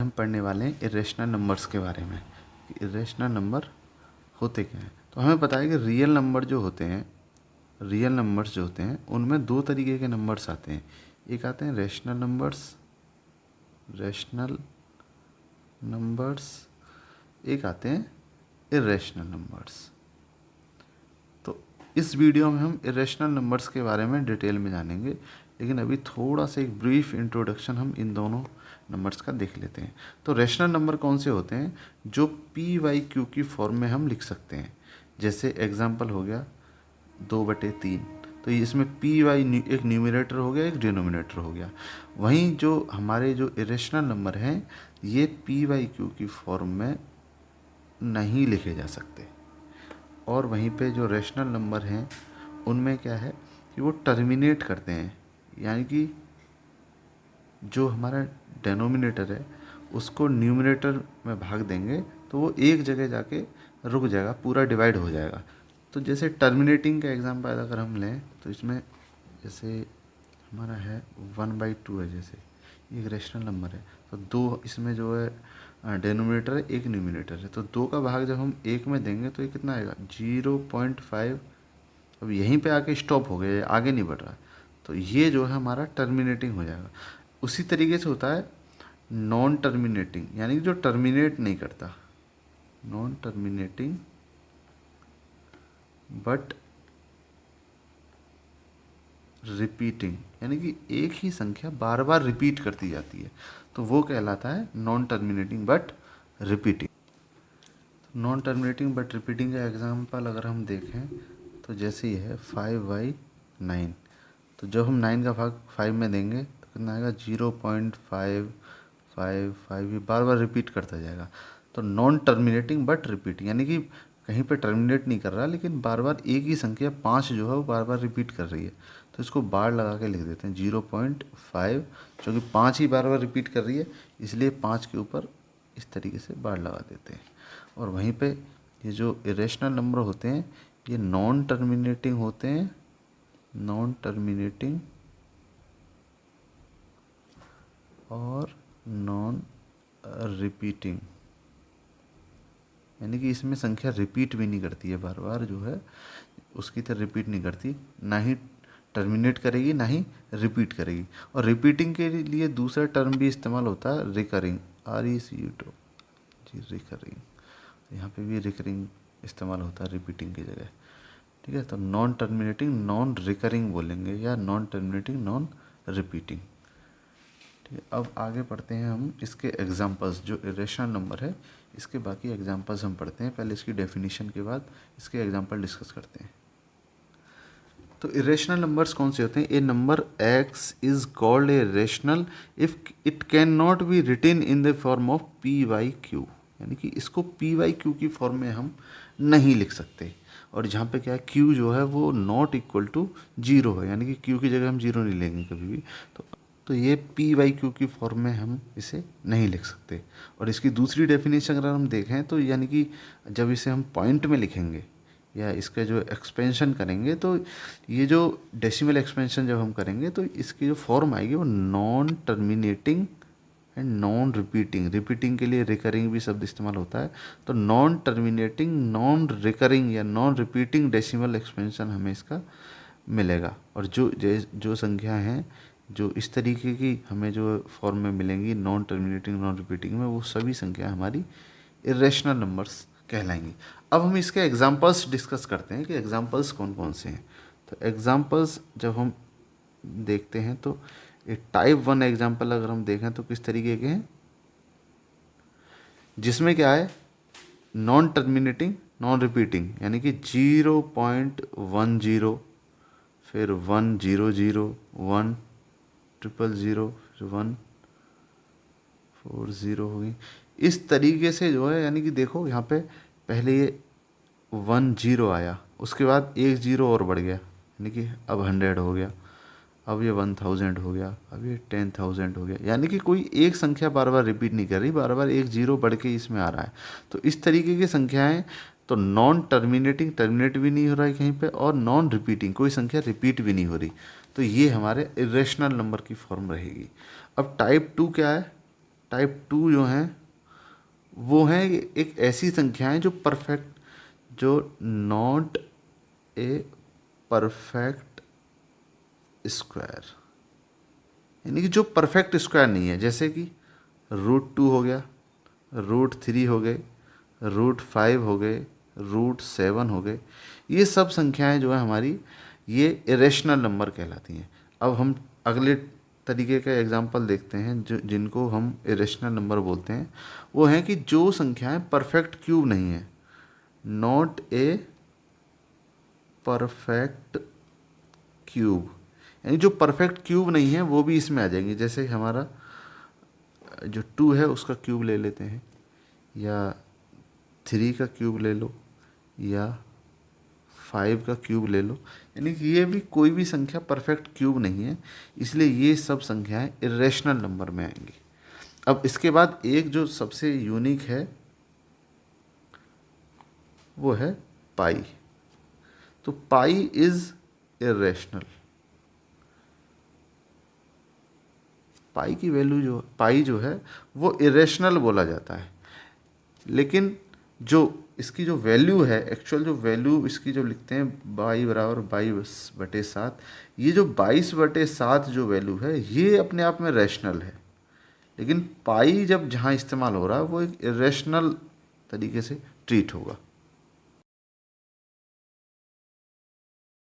हम पढ़ने वाले हैं इरेशनल नंबर्स के बारे में। इरेशनल नंबर होते क्या हैं। तो हमें पता है कि रियल नंबर्स जो होते हैं उनमें दो तरीके के नंबर्स आते हैं। एक आते हैं रैशनल नंबर्स, एक आते हैं इरेशनल नंबर्स। तो इस वीडियो में हम इरेशनल नंबर्स के बारे में डिटेल में जानेंगे, लेकिन अभी थोड़ा सा एक ब्रीफ इंट्रोडक्शन हम इन दोनों नंबर्स का देख लेते हैं। तो रैशनल नंबर कौन से होते हैं? जो पी वाई क्यू की फॉर्म में हम लिख सकते हैं। जैसे एग्जांपल हो गया 2/3, तो इसमें पी वाई एक न्यूमरेटर हो गया, एक डिनोमिनेटर हो गया। वहीं जो हमारे जो इरेशनल नंबर हैं ये पी वाई क्यू की फॉर्म में नहीं लिखे जा सकते। और वहीं पे जो रैशनल नंबर हैं उनमें क्या है कि वो टर्मिनेट करते हैं, यानी कि जो हमारा डेनोमिनेटर है उसको न्यूमरेटर में भाग देंगे तो वो एक जगह जाके रुक जाएगा, पूरा डिवाइड हो जाएगा। तो जैसे टर्मिनेटिंग का एग्जांपल अगर हम लें तो इसमें जैसे हमारा है 1/2 है, जैसे ये एक रैशनल नंबर है। तो दो इसमें जो है डेनोमिनेटर है, एक न्यूमरेटर है, तो दो का भाग जब हम एक में देंगे तो ये कितना आएगा 0.5। अब यहीं पे आके स्टॉप हो गया, ये आगे नहीं बढ़ रहा, तो ये जो है हमारा टर्मिनेटिंग हो जाएगा। उसी तरीके से होता है नॉन टर्मिनेटिंग, यानी कि जो टर्मिनेट नहीं करता, नॉन टर्मिनेटिंग बट रिपीटिंग, यानी कि एक ही संख्या बार बार रिपीट करती जाती है, तो वो कहलाता है non terminating but repeating. Non terminating but repeating का एग्जांपल अगर हम देखें तो जैसे ये है 5/9, तो जब हम 9 का भाग 5 में देंगे तो कितना आएगा 0.555, ये बार बार रिपीट करता जाएगा। तो नॉन टर्मिनेटिंग बट रिपीट, यानी कि कहीं पे टर्मिनेट नहीं कर रहा, लेकिन बार बार एक ही संख्या 5 जो है वो बार बार रिपीट कर रही है, तो इसको बार लगा के लिख देते हैं 0.5, क्योंकि 5 ही बार बार रिपीट कर रही है इसलिए 5 के ऊपर इस तरीके से बार लगा देते हैं। और वहीं पे ये जो इरेशनल नंबर होते हैं ये नॉन टर्मिनेटिंग होते हैं, नॉन टर्मिनेटिंग और नॉन रिपीटिंग, यानी कि इसमें संख्या रिपीट भी नहीं करती है, बार बार जो है उसकी तरह रिपीट नहीं करती, ना ही टर्मिनेट करेगी ना ही रिपीट करेगी। और रिपीटिंग के लिए दूसरा टर्म भी इस्तेमाल होता है रिकरिंग, RECUT जी, रिकरिंग। यहाँ पे भी रिकरिंग इस्तेमाल होता है रिपीटिंग की जगह, ठीक है। तो नॉन टर्मिनेटिंग नॉन रिकरिंग बोलेंगे या नॉन टर्मिनेटिंग नॉन रिपीटिंग, ठीक है। अब आगे पढ़ते हैं हम इसके एग्जांपल्स, जो इरेशनल नंबर है इसके बाकी एग्जांपल्स हम पढ़ते हैं। पहले इसकी डेफिनेशन के बाद इसके एग्जांपल डिस्कस करते हैं। तो इरेशनल नंबर्स कौन से होते हैं? A number x is called a rational if it can not be written in the form of p/q, यानी कि इसको p/q की फॉर्म में हम नहीं लिख सकते। और जहाँ पे क्या है q जो है वो नॉट इक्वल टू 0 है, यानी कि q की जगह हम 0 नहीं लेंगे कभी भी, तो ये p/q की फॉर्म में हम इसे नहीं लिख सकते। और इसकी दूसरी डेफिनेशन अगर हम देखें तो यानी कि जब इसे हम पॉइंट में लिखेंगे या इसका जो एक्सपेंशन करेंगे, तो ये जो डेसिमल एक्सपेंशन जब हम करेंगे तो इसकी जो फॉर्म आएगी वो non terminating and non repeating, repeating के लिए रिकरिंग भी शब्द इस्तेमाल होता है। तो नॉन टर्मिनेटिंग नॉन रिकरिंग या नॉन रिपीटिंग डेसिमल एक्सपेंशन हमें इसका मिलेगा। और जो संख्या हैं जो इस तरीके की हमें जो फॉर्म में मिलेंगी नॉन टर्मिनेटिंग नॉन रिपीटिंग में, वो सभी संख्या हमारी इरेशनल नंबर्स कहलाएंगी। अब हम इसके एग्जांपल्स डिस्कस करते हैं कि एग्जांपल्स कौन कौन से हैं। तो एग्जांपल्स जब हम देखते हैं तो एक टाइप 1 एग्जांपल अगर हम देखें तो किस तरीके के हैं, जिसमें क्या है नॉन टर्मिनेटिंग नॉन रिपीटिंग, यानी कि 0.10, फिर 100, 100, फिर 140 हो गई। इस तरीके से जो है, यानी कि देखो यहाँ पे पहले ये 10 आया, उसके बाद एक 0 और बढ़ गया, यानी कि अब 100 हो गया, अब ये 1000 हो गया, अब ये 10,000 हो गया, यानी कि कोई एक संख्या बार बार रिपीट नहीं कर रही, बार बार एक 0 बढ़ के इसमें आ रहा है। तो इस तरीके की संख्याएं तो नॉन टर्मिनेटिंग, टर्मिनेट भी नहीं हो रहा है कहीं पे, और नॉन रिपीटिंग, कोई संख्या रिपीट भी नहीं हो रही, तो ये हमारे इरेशनल नंबर की फॉर्म रहेगी। अब टाइप 2 क्या है? टाइप 2 जो हैं वो हैं एक ऐसी संख्याएं जो परफेक्ट, जो नॉट ए परफेक्ट स्क्वायर, यानी कि जो परफेक्ट स्क्वायर नहीं है, जैसे कि √2 हो गया, √3 हो गए, √5 हो गए, √7 हो गए। ये सब संख्याएं जो है हमारी, ये इरेशनल नंबर कहलाती हैं। अब हम अगले तरीके का एग्जांपल देखते हैं जो जिनको हम इरेशनल नंबर बोलते हैं। वो हैं कि जो संख्याएं परफेक्ट क्यूब नहीं है, नॉट ए परफेक्ट क्यूब, यानी जो परफेक्ट क्यूब नहीं है वो भी इसमें आ जाएंगे। जैसे हमारा जो 2 है उसका क्यूब ले लेते हैं, या 3 का क्यूब ले लो, या 5 का क्यूब ले लो, यानी कि ये भी कोई भी संख्या परफेक्ट क्यूब नहीं है, इसलिए ये सब संख्याएं इरेशनल नंबर में आएंगी। अब इसके बाद एक जो सबसे यूनिक है वो है पाई। तो पाई इज इरेशनल। पाई की वैल्यू जो पाई जो है वो इरेशनल बोला जाता है, लेकिन जो इसकी जो वैल्यू है, एक्चुअल जो वैल्यू इसकी जो लिखते हैं बाई बराबर 22/7, ये जो 22/7 जो वैल्यू है ये अपने आप में रैशनल है, लेकिन पाई जब जहाँ इस्तेमाल हो रहा है वो एक इरेशनल तरीके से ट्रीट होगा।